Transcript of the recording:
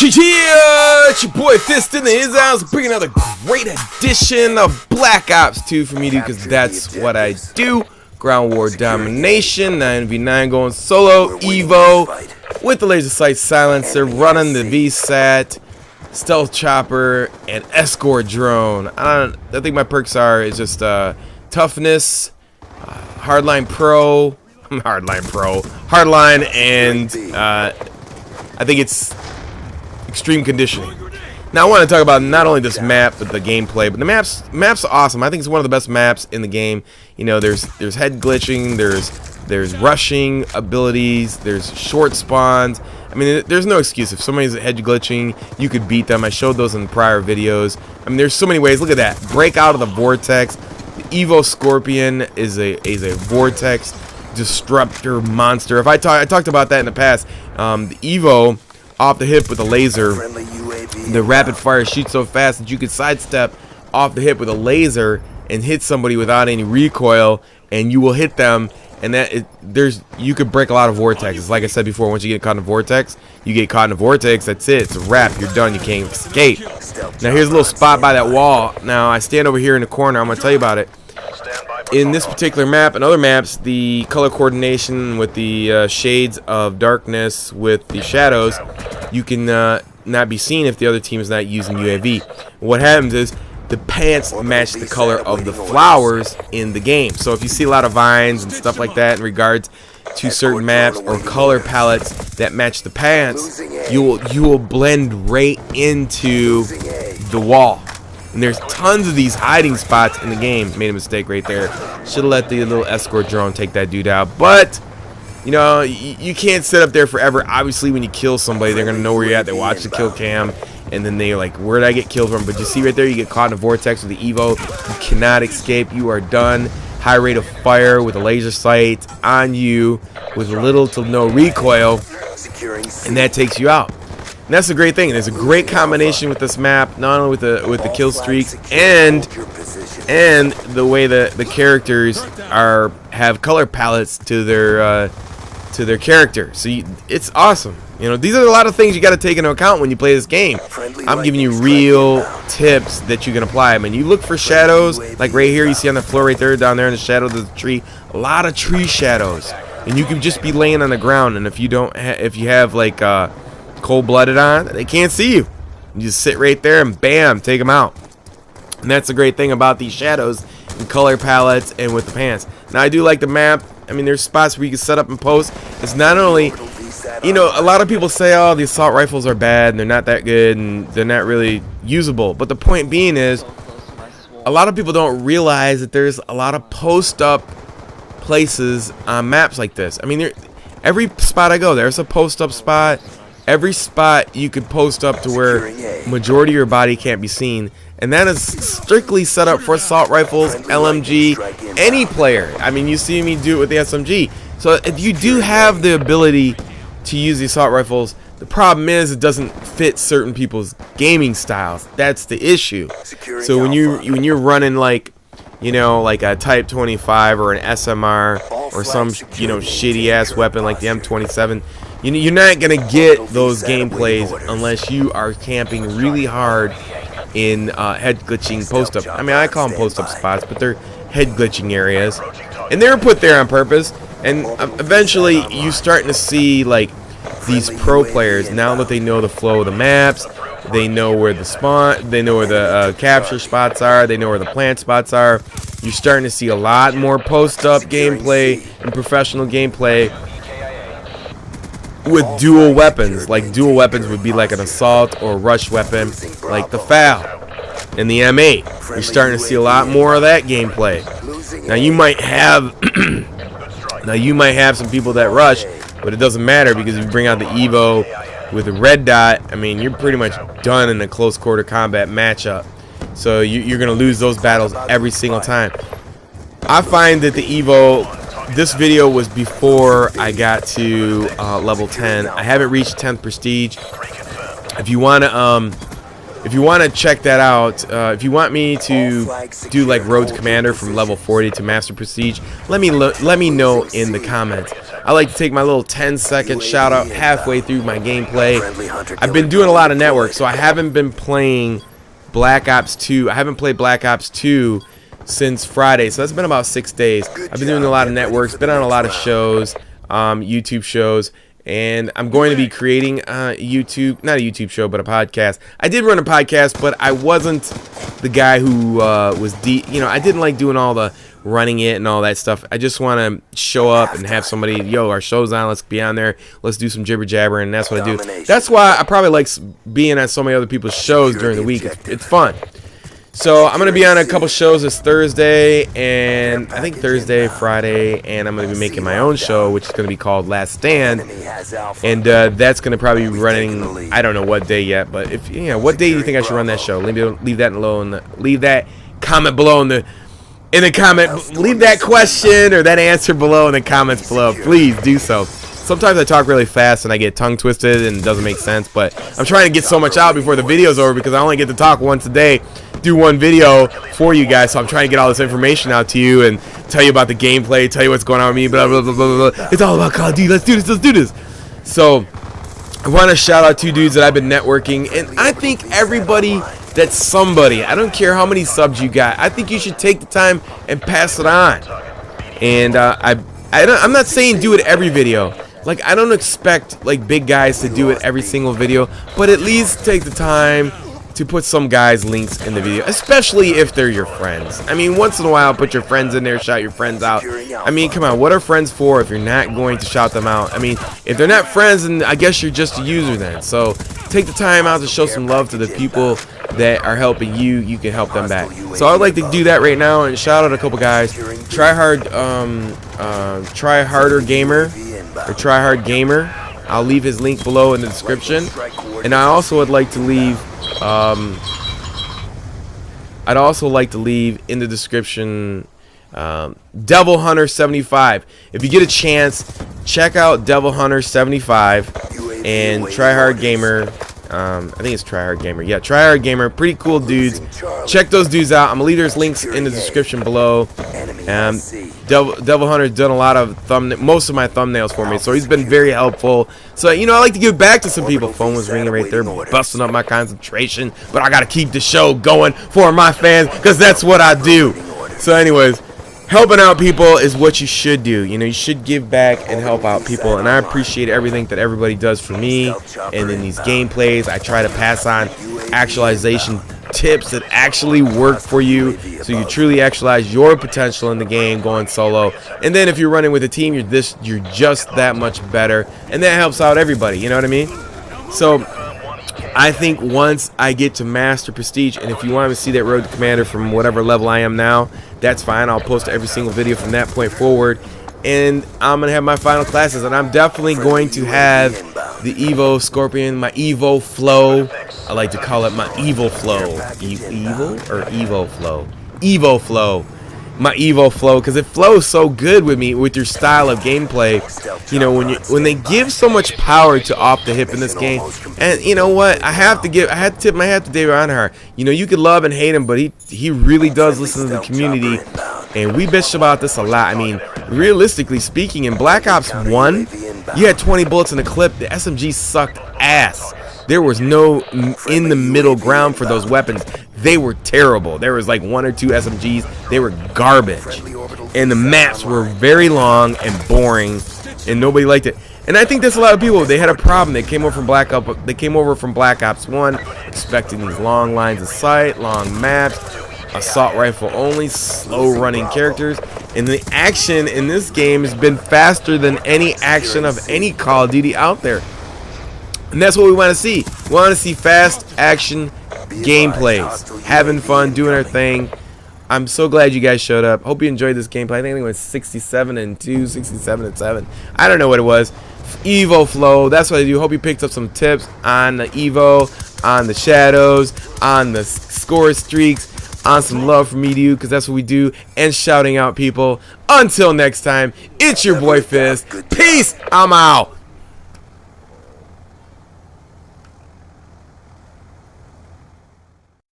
It's your boy Fist in the his house, bringing another great edition of Black Ops 2 for me, dude, because that's what I do. Ground War Domination, 9v9 going solo, EVO, with the laser sight silencer, running the VSAT, stealth chopper, and escort drone. I think my perks is just toughness, hardline pro, hardline, and I think it's extreme conditioning. Now I want to talk about not only this map but the gameplay. But the map's awesome. I think it's one of the best maps in the game. You know, there's head glitching, there's rushing abilities, there's short spawns. I mean, there's no excuse. If somebody's head glitching, you could beat them. I showed those in prior videos. I mean, there's so many ways. Look at that. Break out of the vortex. The EVO Skorpion is a vortex disruptor monster. If I talked about that in the past. The EVO off the hip with a laser, the rapid fire shoots so fast that you could sidestep off the hip with a laser and hit somebody without any recoil, and you will hit them. And you could break a lot of vortexes. Like I said before, once you get caught in a vortex, that's it. It's a wrap. You're done. You can't escape. Now here's a little spot by that wall. Now I stand over here in the corner. I'm gonna tell you about it. In this particular map and other maps, the color coordination with the shades of darkness with the shadows, you can not be seen if the other team is not using UAV. What happens is the pants match the color of the flowers in the game. So if you see a lot of vines and stuff like that in regards to certain maps or color palettes that match the pants, you will blend right into the wall. And there's tons of these hiding spots in the game. Made a mistake right there. Should have let the little escort drone take that dude out. But, you know, you can't sit up there forever. Obviously, when you kill somebody, they're going to know where you're at. They watch the kill cam. And then they're like, where did I get killed from? But you see right there, you get caught in a vortex with the EVO. You cannot escape. You are done. High rate of fire with a laser sight on you with little to no recoil. And that takes you out. And that's a great thing. There's a great combination with this map, not only with the kill streaks and the way the characters have color palettes to their character. So it's awesome. You know, these are a lot of things you got to take into account when you play this game. I'm giving you real tips that you can apply. I mean, you look for shadows, like right here. You see on the floor right there, down there in the shadow of the tree, a lot of tree shadows, and you can just be laying on the ground. And if you have like cold-blooded on, they can't see you. You just sit right there and bam, take them out. And that's the great thing about these shadows and color palettes and with the pants. Now I do like the map. I mean, there's spots where you can set up and post. It's not only, you know, a lot of people say, oh, the assault rifles are bad and they're not that good and they're not really usable. But the point being is, a lot of people don't realize that there's a lot of post-up places on maps like this. I mean, every spot I go, there's a post-up spot. Every spot you could post up to where majority of your body can't be seen, and that is strictly set up for assault rifles, LMG, any player. I mean, you see me do it with the SMG. So if you do have the ability to use the assault rifles, the problem is it doesn't fit certain people's gaming styles. That's the issue. So when you're running like, you know, like a Type 25 or an SMR or some, you know, shitty ass weapon like the M27, you're not gonna get those gameplays unless you are camping really hard in head glitching post-up. I mean, I call them post-up spots, but they're head glitching areas, and they're put there on purpose. And eventually, you starting to see like these pro players, now that they know the flow of the maps, they know where the spawn, they know where the capture spots are, they know where the plant spots are. You're starting to see a lot more post-up gameplay and professional gameplay with dual weapons. Like dual weapons would be like an assault or rush weapon, like the FAL and the M8. You're starting to see a lot more of that gameplay. Now you might have some people that rush, but it doesn't matter, because if you bring out the EVO with a red dot, I mean, you're pretty much done in a close quarter combat matchup. So you're gonna lose those battles every single time. I find that the EVO, this video was before I got to level 10. I haven't reached 10th prestige. If you want to check that out, if you want me to do like Road Commander from level 40 to Master Prestige, let me know in the comments. I like to take my little 10-second shout out halfway through my gameplay. I've been doing a lot of network, so I haven't been playing Black Ops 2. I haven't played Black Ops 2 since Friday, so that's been about 6 days. I've been doing a lot of networks, been on a lot of shows, YouTube shows, and I'm going to be creating not a YouTube show, but a podcast. I did run a podcast, but I wasn't the guy who I didn't like doing all the running it and all that stuff. I just want to show up and have somebody, yo, our show's on, let's be on there, let's do some jibber jabber, and that's what I do. That's why I probably like being on so many other people's shows during the week. It's fun. So I'm going to be on a couple shows this Thursday, and I think Thursday, Friday, and I'm going to be making my own show, which is going to be called Last Stand, and that's going to probably be running, I don't know what day yet, but if what day do you think I should run that show? Leave that below, leave that comment below in the comment, leave that question or that answer below in the comments below. Please do so. Sometimes I talk really fast and I get tongue twisted and it doesn't make sense, but I'm trying to get so much out before the video's over because I only get to talk once a day, do one video for you guys, so I'm trying to get all this information out to you and tell you about the gameplay, tell you what's going on with me, blah, blah, blah, blah, blah. It's all about Call of Duty. Let's do this. So I want to shout out two dudes that I've been networking, and I think everybody that's somebody, I don't care how many subs you got, I think you should take the time and pass it on. And I'm not saying do it every video. Like, I don't expect like big guys to do it every single video, but at least take the time to put some guys' links in the video, especially if they're your friends. I mean, once in a while, put your friends in there, shout your friends out. I mean, come on, what are friends for if you're not going to shout them out? I mean, if they're not friends, then I guess you're just a user then. So take the time out to show some love to the people that are helping you. You can help them back. So I'd like to do that right now and shout out a couple guys. Try Harder Gamer. Or Tryhard Gamer. I'll leave his link below in the description, and I also would like to leave in the description Devil Hunter 75. If you get a chance, check out Devil Hunter 75 and Tryhard Gamer. I think it's Tryhard Gamer. Yeah, Tryhard Gamer. Pretty cool dudes. Check those dudes out. I'm gonna leave their links in the description below. Devil Hunter's done a lot of most of my thumbnails for me, so he's been very helpful. So I like to give back to some people. Phone was ringing right there, busting up my concentration, but I gotta keep the show going for my fans because that's what I do. So anyways, helping out people is what you should do. You should give back and help out people, and I appreciate everything that everybody does for me. And in these gameplays, I try to pass on actualization tips that actually work for you, so you truly actualize your potential in the game going solo. And then if you're running with a team, you're just that much better, and that helps out everybody. You know what I mean? So I think once I get to Master Prestige, and if you want to see that Road to Commander from whatever level I am now, that's fine. I'll post every single video from that point forward, and I'm going to have my final classes, and I'm definitely going to have the EVO Skorpion, my EVO Flow. I like to call it my EVO Flow. EVO or EVO Flow? EVO Flow. My EVO Flow, because it flows so good with me, with your style of gameplay. When they give so much power to off the hip in this game, and you know what, I had to tip my hat to David Earnhardt. You could love and hate him, but he really does listen to the community, and we bitched about this a lot. I mean, realistically speaking, in Black Ops 1, you had 20 bullets in a clip. The SMG sucked ass. There was no in the middle ground for those weapons. They were terrible. There was like 1 or 2 SMGs. They were garbage. And the maps were very long and boring, and nobody liked it. And I think that's a lot of people. They had a problem. They came over from Black Ops 1 expecting these long lines of sight, long maps, assault rifle only, slow running characters. And the action in this game has been faster than any action of any Call of Duty out there. And that's what we want to see. We want to see fast action gameplays, having fun, doing our thing. I'm so glad you guys showed up. Hope you enjoyed this gameplay. I think it was 67-2, 67-7. I don't know what it was. EVO Flow. That's what I do. Hope you picked up some tips on the EVO, on the shadows, on the score streaks, on some love from me to you, because that's what we do, and shouting out people. Until next time, it's your boy Fist. Peace. I'm out.